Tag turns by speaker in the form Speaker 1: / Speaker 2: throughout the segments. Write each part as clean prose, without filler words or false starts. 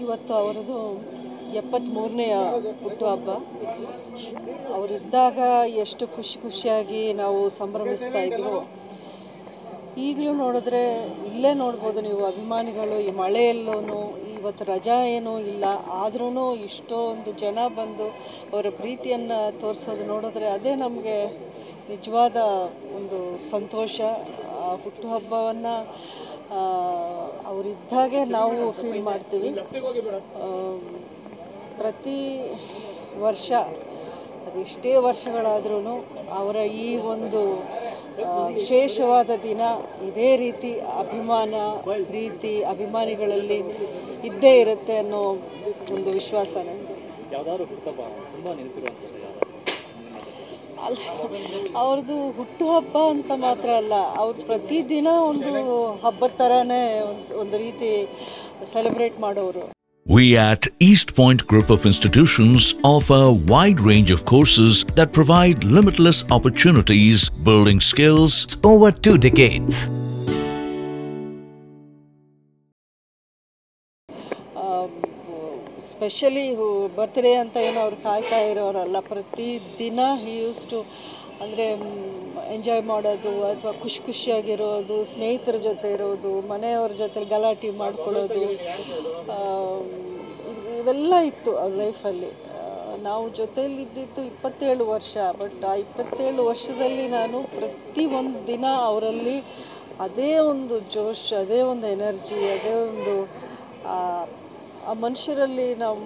Speaker 1: ಇವತ್ತು ಅವರದು 73ನೇ ಹುಟ್ಟುಹಬ್ಬ. ಅವರಿದ್ದಾಗ ಎಷ್ಟು ಖುಷಿಯಾಗಿ ನಾವು ಸಂಭ್ರಮಿಸ್ತಾ ಇದ್ದೀವೋ, ಈಗಲೂ ನೋಡಿದ್ರೆ ಇಲ್ಲೇ ನೋಡ್ಬೋದು ನೀವು, ಅಭಿಮಾನಿಗಳು ಈ ಮಳೆಯಲ್ಲೂ ಇವತ್ತು ರಜಾ ಏನೂ ಇಲ್ಲ, ಆದ್ರೂ ಇಷ್ಟೊಂದು ಜನ ಬಂದು ಅವರ ಪ್ರೀತಿಯನ್ನು ತೋರಿಸೋದು ನೋಡಿದ್ರೆ ಅದೇ ನಮಗೆ ನಿಜವಾದ ಒಂದು ಸಂತೋಷ. ಆ ಹುಟ್ಟುಹಬ್ಬವನ್ನು ಅವರಿದ್ದಾಗೆ ನಾವು ಫೀಲ್ ಮಾಡ್ತೀವಿ. ಪ್ರತಿ ವರ್ಷ ಅದೆಷ್ಟೇ ವರ್ಷಗಳಾದ್ರೂ ಅವರ ಈ ಒಂದು ವಿಶೇಷವಾದ ದಿನ ಇದೇ ರೀತಿ ಅಭಿಮಾನ, ಪ್ರೀತಿ ಅಭಿಮಾನಿಗಳಲ್ಲಿ ಇದ್ದೇ ಇರುತ್ತೆ ಅನ್ನೋ ಒಂದು ವಿಶ್ವಾಸ ನನಗೆ. ಅಲ್ಲ, ಅವ್ರದ್ದು ಹುಟ್ಟುಹಬ್ಬ ಅಂತ ಮಾತ್ರ ಅಲ್ಲ, ಅವ್ರು ಪ್ರತಿದಿನ ಒಂದು ಹಬ್ಬದ ಥರನೇ ಒಂದು ರೀತಿ ಸೆಲೆಬ್ರೇಟ್ ಮಾಡೋರು.
Speaker 2: We at East Point Group of Institutions offer a wide range of courses that provide limitless opportunities, building skills
Speaker 3: over 2 decades.
Speaker 1: Specially birthday ಅಂತ ಏನೋ ಅವ್ರು ಕಾಯ್ತಾ ಇರೋರಲ್ಲ, ಪ್ರತಿದಿನ ಹಿ ಯೂಸ್ ಟು ಅಂದರೆ ಎಂಜಾಯ್ ಮಾಡೋದು ಅಥವಾ ಖುಷಿಯಾಗಿರೋದು, ಸ್ನೇಹಿತರ ಜೊತೆ ಇರೋದು, ಮನೆಯವ್ರ ಜೊತೆ ಗಲಾಟೆ ಮಾಡ್ಕೊಳ್ಳೋದು, ಇವೆಲ್ಲ ಇತ್ತು ಅವ್ರ ಲೈಫಲ್ಲಿ. ನಾವು ಜೊತೆಯಲ್ಲಿದ್ದಿದ್ದು 27 ವರ್ಷ. ಬಟ್ ಆ 27 ವರ್ಷದಲ್ಲಿ ನಾನು ಪ್ರತಿಯೊಂದು ದಿನ ಅವರಲ್ಲಿ ಅದೇ ಒಂದು ಜೋಶ್, ಅದೇ ಒಂದು ಎನರ್ಜಿ, ಅದೇ ಒಂದು ಆ ಮನುಷ್ಯರಲ್ಲಿ ನಾವು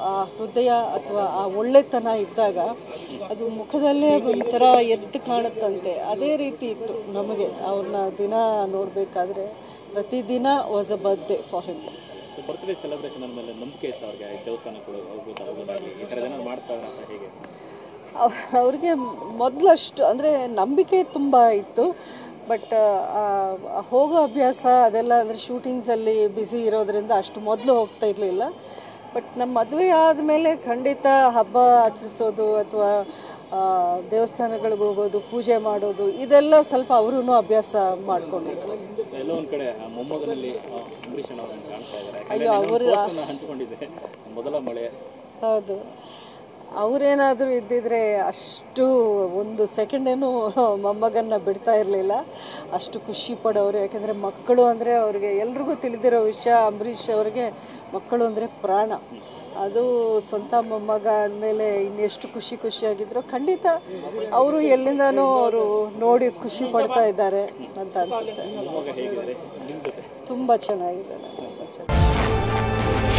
Speaker 1: ಆ ಹೃದಯ ಅಥವಾ ಆ ಒಳ್ಳೆತನ ಇದ್ದಾಗ ಅದು ಮುಖದಲ್ಲೇ ಅದೊಂಥರ ಎದ್ದು ಕಾಣುತ್ತಂತೆ. ಅದೇ ರೀತಿ ಇತ್ತು ನಮಗೆ ಅವ್ರನ್ನ ದಿನ ನೋಡಬೇಕಾದ್ರೆ. ಪ್ರತಿದಿನ was a birthday for him.
Speaker 4: Birthday celebration ಅಂದಮೇಲೆ ನಂಬಿಕೆ ಇತ್ತು ಅವ್ರಿಗೆ, ದೇವಸ್ಥಾನಕ್ಕೆ ಹೋಗೋದಾಗಿ ಈ ಥರ ಜನ ಮಾಡ್ತಾರೆ ಅಂತ ಹೇಗೆ?
Speaker 1: ಅವ್ರಿಗೆ ಮೊದಲಷ್ಟು ಅಂದರೆ ನಂಬಿಕೆ ತುಂಬ ಇತ್ತು. ಬಟ್ ಹೋಗೋ ಅಭ್ಯಾಸ ಅದೆಲ್ಲ ಅಂದರೆ ಶೂಟಿಂಗ್ಸಲ್ಲಿ ಬ್ಯುಸಿ ಇರೋದ್ರಿಂದ ಅಷ್ಟು ಮೊದಲು ಹೋಗ್ತಾ ಇರಲಿಲ್ಲ. ಬಟ್ ನಮ್ಮ ಮದುವೆ ಆದಮೇಲೆ ಖಂಡಿತ ಹಬ್ಬ ಆಚರಿಸೋದು ಅಥವಾ ದೇವಸ್ಥಾನಗಳಿಗೆ ಹೋಗೋದು, ಪೂಜೆ ಮಾಡೋದು, ಇದೆಲ್ಲ ಸ್ವಲ್ಪ ಅವರೂ ಅಭ್ಯಾಸ ಮಾಡ್ಕೊಂಡಿದ್ರು.
Speaker 4: ಎಲ್ಲೋ ಒಂದು ಕಡೆ ಮೊಮ್ಮಗನಲ್ಲಿ ಅಂಬರೀಷ್ ಅವರನ್ನು ಕಾಣ್ತಾ ಇದ್ದಾರೆ.
Speaker 1: ಅಯ್ಯೋ, ಅವರು
Speaker 4: ಹಂಚಿಕೊಂಡಿದೆ ಮೊದಲ ಮಳೆ.
Speaker 1: ಹೌದು, ಅವರೇನಾದರೂ ಇದ್ದಿದ್ರೆ ಅಷ್ಟು ಒಂದು ಸೆಕೆಂಡೇನು ಮೊಮ್ಮಗನ್ನ ಬಿಡ್ತಾ ಇರಲಿಲ್ಲ. ಅಷ್ಟು ಖುಷಿ ಪಡೋರು. ಯಾಕೆಂದರೆ ಮಕ್ಕಳು ಅಂದರೆ ಅವ್ರಿಗೆ ಎಲ್ರಿಗೂ ತಿಳಿದಿರೋ ವಿಷಯ, ಅಂಬರೀಷ್ ಅವ್ರಿಗೆ ಮಕ್ಕಳು ಅಂದರೆ ಪ್ರಾಣ. ಅದು ಸ್ವಂತ ಮೊಮ್ಮಗ ಅಂದಮೇಲೆ ಇನ್ನೆಷ್ಟು ಖುಷಿಯಾಗಿದ್ರು. ಖಂಡಿತ ಅವರು ಎಲ್ಲಿಂದನೂ ಅವರು ನೋಡಿ ಖುಷಿ ಪಡ್ತಾ ಇದ್ದಾರೆ ಅಂತ ಅನಿಸುತ್ತೆ. ತುಂಬ ಚೆನ್ನಾಗಿದ್ದಾರೆ, ತುಂಬ ಚೆನ್ನಾಗಿ.